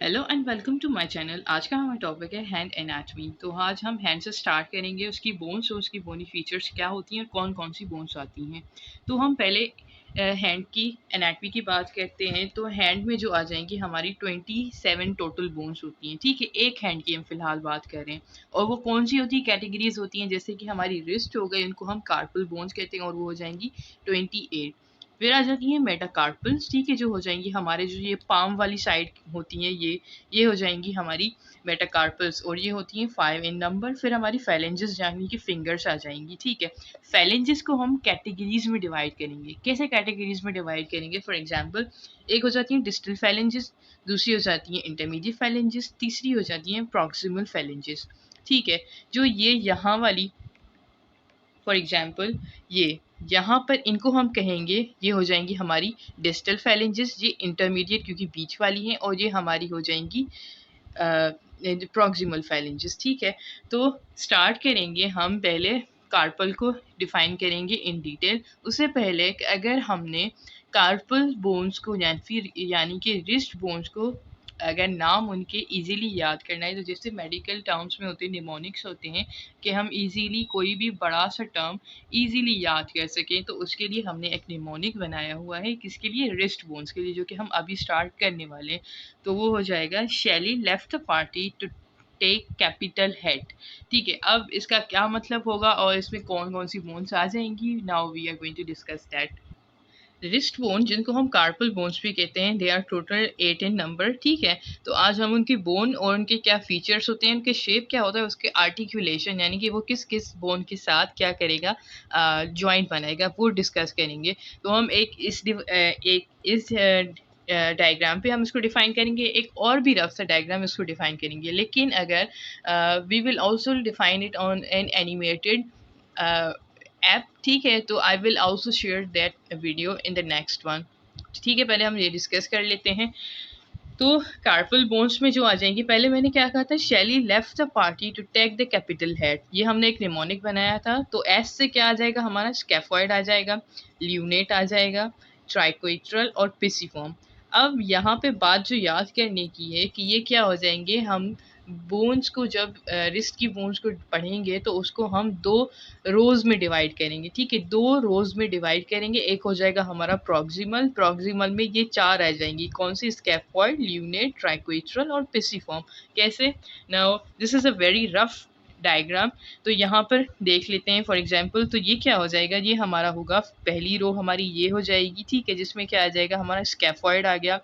Hello and welcome to my channel. आज का हमारा टॉपिक है हैंड एनाटमी। तो आज हम हैंड से स्टार्ट करेंगे, उसकी बोन्स और उसकी बोनी फीचर्स क्या होती हैं और कौन कौन सी बोन्स आती हैं। तो हम पहले हैंड की एनाटमी की बात करते हैं। तो हैंड में जो आ जाएंगी हमारी 27 टोटल बोन्स होती हैं। ठीक है, एक हैंड की हम फिलहाल बात कर रहे हैं। और वो कौन सी होती है, कैटेगरीज होती हैं, जैसे कि हमारी रिस्ट हो गई, उनको हम कार्पल बोन्स कहते हैं और वो हो जाएंगी 28। फिर आ जाती हैं मेटाकार्पल्स। ठीक है, जो हो जाएंगी हमारे जो ये पाम वाली साइड होती हैं, ये हो जाएंगी हमारी मेटाकार्पल्स और ये होती हैं 5 इन नंबर। फिर हमारी फैलेंजेस यानी कि फिंगर्स आ जाएंगी। ठीक है, फैलेंजेस को हम कैटेगरीज में डिवाइड करेंगे। कैसे कैटेगरीज में डिवाइड करेंगे? फॉर एग्जांपल, एक हो जाती है डिस्टल फैलेंजेस, दूसरी हो जाती है इंटरमीडिएट फैलेंजेस, तीसरी हो जाती है प्रॉक्सिमल फैलेंजेस। ठीक है, जो ये यहाँ वाली फॉर एग्जाम्पल ये यहाँ पर इनको हम कहेंगे, ये हो जाएंगी हमारी डिस्टल फैलेंजेस, ये इंटरमीडिएट क्योंकि बीच वाली हैं, और ये हमारी हो जाएंगी प्रॉक्सिमल फैलेंजेस। ठीक है, तो स्टार्ट करेंगे हम पहले कार्पल को डिफाइन करेंगे इन डिटेल। उससे पहले अगर हमने कार्पल बोन्स को यानी कि रिस्ट बोन्स को अगर नाम उनके इजीली याद करना है, तो जैसे मेडिकल टर्म्स में होते हैं, निमोनिक्स होते हैं, कि हम इजीली कोई भी बड़ा सा टर्म इजीली याद कर सकें, तो उसके लिए हमने एक निमोनिक बनाया हुआ है। किसके लिए? रिस्ट बोन्स के लिए, जो कि हम अभी स्टार्ट करने वाले हैं। तो वो हो जाएगा Shelley left the party to take capital head. ठीक है, अब इसका क्या मतलब होगा और इसमें कौन कौन सी बोन्स आ जाएंगी, now we are going to discuss that. Wrist bone, जिनको हम कार्पल बोन्स भी कहते हैं, they are total 8 in number. ठीक है, तो आज हम उनकी बोन और उनके क्या फीचर्स होते हैं, उनके शेप क्या होता है, उसके आर्टिकुलेशन यानी कि वो किस किस बोन के साथ क्या करेगा, जॉइंट बनाएगा, वो डिस्कस करेंगे। तो हम एक इस डायग्राम पे हम इसको डिफाइन करेंगे, एक और भी रफ सा डायग्राम इसको डिफाइन करेंगे, लेकिन अगर we will also define it on an animated app. ठीक है, तो I will also share that video in the next one. ठीक है, पहले हम ये डिस्कस कर लेते हैं। तो कार्पल बोन्स में जो आ जाएंगी, पहले मैंने क्या कहा था, Shelley left the party to take the capital head, ये हमने एक निमोनिक बनाया था। तो एस से क्या आ जाएगा हमारा, स्कैफॉइड आ जाएगा, ल्यूनेट आ जाएगा, ट्राइकोइट्रल और पिसिफॉर्म। अब यहाँ पे बात जो याद करने की है कि ये क्या हो जाएंगे, हम बोन्स को जब रिस्ट की बोन्स को पढ़ेंगे तो उसको हम दो रोज में डिवाइड करेंगे। ठीक है, दो रोज में डिवाइड करेंगे। एक हो जाएगा हमारा प्रॉक्सिमल, प्रॉक्सिमल में ये चार आ जाएंगी, कौन सी? स्कैफॉइड, ल्यूनेट, ट्राइकोइट्रल और पिसिफॉर्म। कैसे? Now this is a very rough diagram, तो यहाँ पर देख लेते हैं। फॉर एग्जाम्पल, तो ये क्या हो जाएगा, ये हमारा होगा पहली रो हमारी ये हो जाएगी। ठीक है, जिसमें क्या आ जाएगा हमारा स्कैफॉइड आ गया,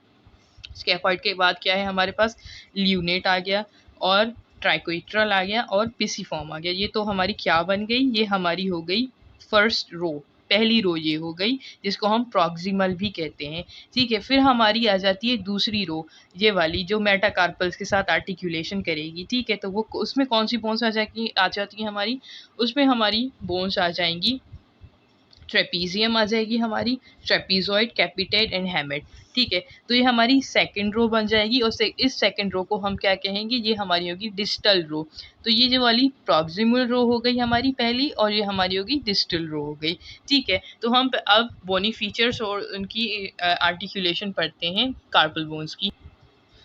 स्कैफॉइड के बाद क्या है हमारे पास, ल्यूनेट आ गया और ट्राइकोइट्रल आ गया और पिसिफॉर्म आ गया। ये तो हमारी क्या बन गई, ये हमारी हो गई फर्स्ट रो, पहली रो ये हो गई, जिसको हम प्रॉक्सिमल भी कहते हैं। ठीक है, फिर हमारी आ जाती है दूसरी रो, ये वाली जो मेटाकार्पल्स के साथ आर्टिकुलेशन करेगी। ठीक है, तो वो उसमें कौन सी बोन्स आ जाती है हमारी, उसमें हमारी बोन्स आ जाएंगी, ट्रेपीजियम आ जाएगी हमारी, ट्रेपीजॉइड, कैपिटेट एंड हैमेट। ठीक है, तो ये हमारी सेकंड रो बन जाएगी और इस सेकंड रो को हम क्या कहेंगे, ये हमारी होगी डिस्टल रो। तो ये जो वाली प्रॉक्सिमल रो हो गई हमारी पहली, और ये हमारी होगी डिस्टल रो हो गई। ठीक है, तो हम अब बोनी फीचर्स और उनकी आर्टिकुलेशन पढ़ते हैं कार्पल बोन्स की।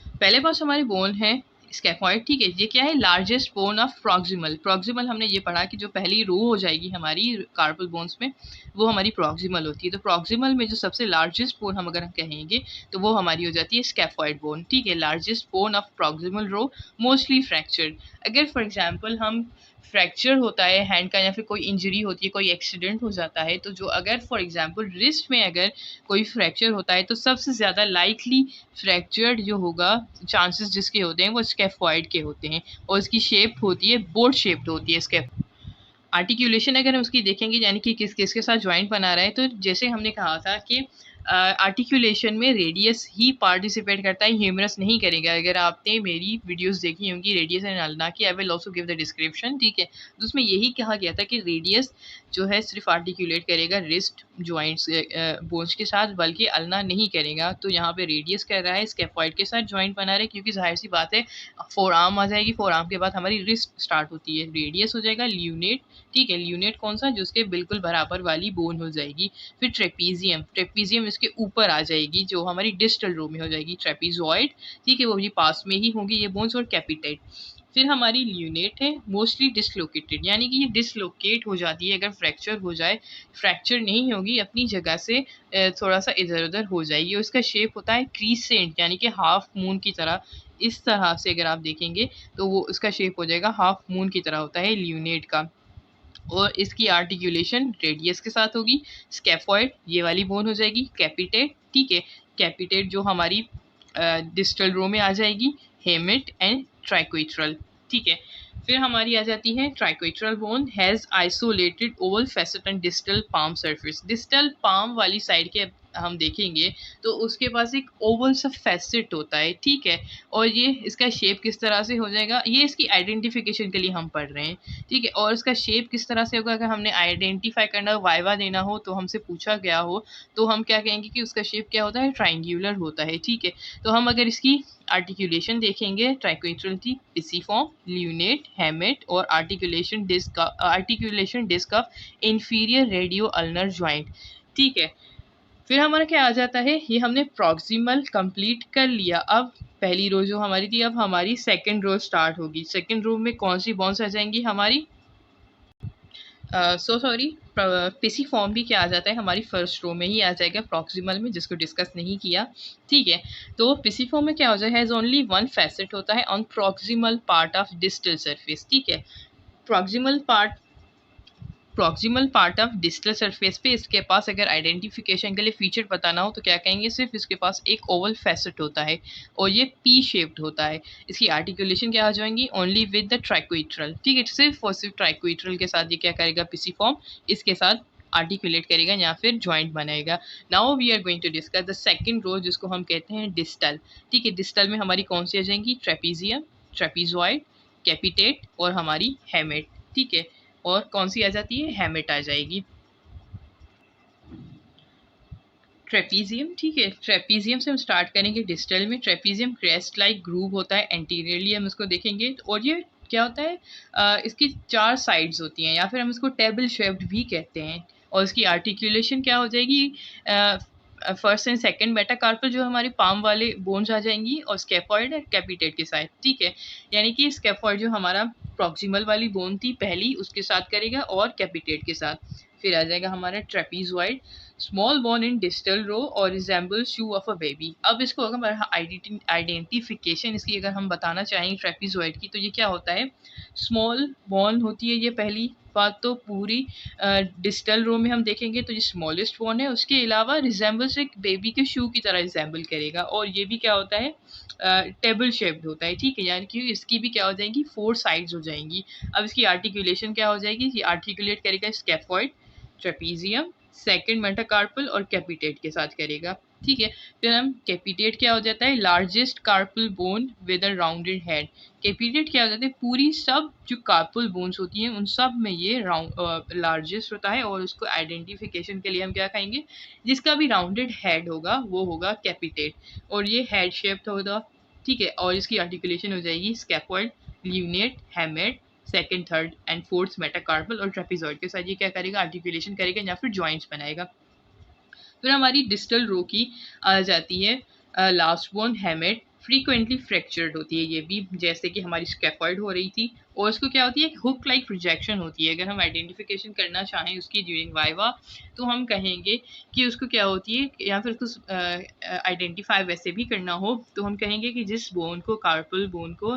पहले पास हमारी बोन है स्कैफॉइड। ठीक है, ये क्या है, largest bone of proximal. Proximal हमने ये पढ़ा कि जो पहली रो हो जाएगी हमारी कार्पल बोन्स में, वो हमारी प्रॉक्सिमल होती है। तो प्रॉक्सिमल में जो सबसे लार्जेस्ट बोन हम अगर हम कहेंगे, तो वो हमारी हो जाती है स्कैफॉइड बोन। ठीक है, largest bone of proximal row, mostly fractured. अगर फॉर एग्जाम्पल हम फ्रैक्चर होता है हैंड का, या फिर कोई इंजरी होती है, कोई एक्सीडेंट हो जाता है, तो जो अगर फॉर एग्जांपल रिस्ट में अगर कोई फ्रैक्चर होता है, तो सबसे ज़्यादा लाइकली फ्रैक्चर्ड जो होगा, चांसेस जिसके होते हैं वो स्कैफॉइड के होते हैं, और इसकी शेप होती है बोट शेप्ड होती है स्कैफ। आर्टिकुलेशन अगर हम उसकी देखेंगे, यानी कि किस किस के साथ ज्वाइंट बना रहा है, तो जैसे हमने कहा था कि आर्टिकुलेशन में रेडियस ही पार्टिसिपेट करता है, ह्यूमरस नहीं करेगा। अगर आपने मेरी वीडियोस देखी होंगी रेडियस एंड अल्ना की, I will also give the description. ठीक है, तो उसमें यही कहा गया था कि रेडियस जो है सिर्फ आर्टिकुलेट करेगा रिस्ट जॉइंट्स बोन्स के साथ, बल्कि अल्ना नहीं करेगा। तो यहाँ पे रेडियस कर रहा है, स्केफॉइड के साथ जॉइंट बना रहे, क्योंकि जाहिर सी बात है फोर आर्म आ जाएगी, फोर आर्म के बाद हमारी रिस्ट स्टार्ट होती है, रेडियस हो जाएगा ल्यूनेट। ठीक है, ल्यूनेट कौन सा, जो उसके बिल्कुल बराबर वाली बोन हो जाएगी। फिर ट्रेपीजियम, ट्रेपीजियम इसके ऊपर आ जाएगी, जो हमारी डिस्टल रो में हो जाएगी। ट्रेपीजॉइड, ठीक है, वो भी पास में ही होंगी ये बोन्स, और कैपिटेट। फिर हमारी ल्यूनेट है, मोस्टली डिसलोकेटेड, यानी कि ये डिसलोकेट हो जाती है अगर फ्रैक्चर हो जाए, फ्रैक्चर नहीं होगी, अपनी जगह से थोड़ा सा इधर उधर हो जाएगी। और इसका शेप होता है क्रीसेंट, यानी कि हाफ मून की तरह। इस तरह से अगर आप देखेंगे तो वो इसका शेप हो जाएगा हाफ मून की तरह होता है ल्यूनेट का। और इसकी आर्टिकुलेशन रेडियस के साथ होगी। स्कैफॉइड ये वाली बोन हो जाएगी। कैपिटेट, ठीक है, कैपिटेट जो हमारी डिस्टल रो में आ जाएगी। हेमिट एंड ट्राइक्वेट्रल, ठीक है। फिर हमारी आ जाती है triquetral bone, has isolated oval facet and distal palm surface. Distal palm वाली साइड के हम देखेंगे तो उसके पास एक ओवल सा फेसेट होता है, ठीक है। और ये इसका शेप किस तरह से हो जाएगा, ये इसकी आइडेंटिफिकेशन के लिए हम पढ़ रहे हैं, ठीक है। और इसका शेप किस तरह से होगा, अगर हमने आइडेंटिफाई करना हो, वाइवा देना हो, तो हमसे पूछा गया हो, तो हम क्या कहेंगे कि उसका शेप क्या होता है, ट्राइंगुलर होता है, ठीक है। तो हम अगर इसकी आर्टिकुलेशन देखेंगे, ट्राइक्वेट्रल थी, पिसिफॉर्म, ल्यूनेट, हेमेट, और articulation disc of inferior radio ulnar joint, ठीक है। फिर हमारा क्या आ जाता है, ये हमने प्रॉक्सिमल कंप्लीट कर लिया। अब पहली रो जो हमारी थी, अब हमारी सेकंड रो स्टार्ट होगी। सेकंड रो में कौन सी बॉन्स आ जाएंगी हमारी, सो सॉरी, पिसिफॉर्म भी क्या आ जाता है हमारी फर्स्ट रो में ही आ जाएगा, प्रॉक्सिमल में, जिसको डिस्कस नहीं किया, ठीक है। तो पिसिफॉर्म में क्या हो जाए, हैज़ ओनली वन फैसेट होता है on proximal part of distal surface, ठीक है। Proximal part of distal surface पे इसके पास अगर आइडेंटिफिकेशन के लिए फीचर बताना हो तो क्या कहेंगे, सिर्फ इसके पास एक ओवल फैसेट होता है और ये पी शेप्ड होता है। इसकी आर्टिकुलेशन क्या आ जाएंगी, ओनली विद द ट्राइक्वेट्रल, ठीक है, सिर्फ और सिर्फ ट्राइक्वेट्रल के साथ ये क्या करेगा, पिसिफॉर्म इसके साथ आर्टिकुलेट करेगा या फिर जॉइंट बनाएगा। Now we are going to discuss the second row, जिसको हम कहते हैं डिस्टल, ठीक है। डिस्टल में हमारी कौन सी आ जाएंगी, ट्रेपीजियम, ट्रेपीजॉइड, कैपिटेट और हमारी हेमेट, ठीक है। और कौन सी आ जाती है, हेमेट आ जाएगी। ट्रेपीजियम, ठीक है, ट्रेपीजियम से हम स्टार्ट करेंगे। डिस्टल में ट्रेपीजियम क्रेस्ट लाइक ग्रूव होता है, एंटीरियरली हम इसको देखेंगे, और ये क्या होता है, इसकी चार साइड्स होती हैं, या फिर हम इसको टेबल शेप्ड भी कहते हैं। और इसकी आर्टिकुलेशन क्या हो जाएगी, फर्स्ट एंड सेकंड मेटाकार्पल जो हमारी पाम वाले बोन्स आ जाएंगी, और स्केफॉइड है कैपिटेट के साथ, ठीक है। यानी कि स्केफॉइड जो हमारा प्रॉक्सिमल वाली बोन थी पहली, उसके साथ करेगा, और कैपिटेट के साथ। फिर आ जाएगा हमारा ट्रेपीजॉइड, स्मॉल बोन इन डिस्टल रो और resemble shoe of a baby. अब इसको अगर आइडेंटिफिकेशन इसकी अगर हम बताना चाहें ट्रेपीजॉइड की, तो ये क्या होता है, स्मॉल बोन होती है ये पहली बात, तो पूरी डिस्टल रो में हम देखेंगे तो ये स्मॉलेस्ट बोन है। उसके अलावा रिजेंबल्स एक बेबी के शू की तरह रिजेंबल करेगा, और ये भी क्या होता है, टेबल शेप्ड होता है, ठीक है। यानी कि इसकी भी क्या हो जाएंगी, फोर साइड्स हो जाएंगी। अब इसकी आर्टिकुलेशन क्या हो जाएगी, ये आर्टिकुलेट करेगा स्केफॉइड, ट्रेपीजियम, सेकंड मेटाकार्पल और कैपिटेट के साथ करेगा, ठीक है। फिर हम कैपिटेट क्या हो जाता है, largest carpal bone with a rounded head. कैपिटेट क्या हो जाता है, पूरी सब जो कार्पल बोन्स होती हैं उन सब में ये लार्जेस्ट होता है, और उसको आइडेंटिफिकेशन के लिए हम क्या कहेंगे, जिसका भी राउंडेड हेड होगा वो होगा कैपिटेट, और ये हेड शेप्ड होगा, ठीक है। और इसकी आर्टिकुलेशन हो जाएगी scaffold, lunate, hamate, second, third and fourth metacarpal और ट्रेपीजॉइड के साथ ये क्या करेगा, आर्टिकुलेशन करेगा या फिर जॉइंट्स बनाएगा। फिर हमारी डिस्टल रो की आ जाती है last bone, hamate, frequently fractured होती है ये भी, जैसे कि हमारी स्कैफॉइड हो रही थी। और इसको क्या होती है, हुक लाइक प्रोजेक्शन होती है। अगर हम आइडेंटिफिकेशन करना चाहें उसकी ड्यूरिंग वाइवा, तो हम कहेंगे कि उसको क्या होती है, या फिर उसको आइडेंटिफाई वैसे भी करना हो तो हम कहेंगे कि जिस बोन को, कार्पल बोन को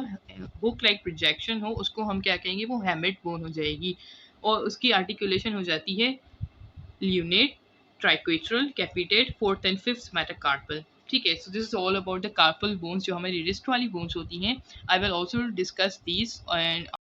हुक लाइक प्रोजेक्शन हो, उसको हम क्या कहेंगे, वो हेमेट बोन हो जाएगी। और उसकी आर्टिकुलेशन हो जाती है lunate, triquetral, capitate, fourth and fifth metacarpal, ठीक है। So this is all about the carpal bones जो हमारी रिस्ट वाली बोन्स होती हैं। I will also discuss these and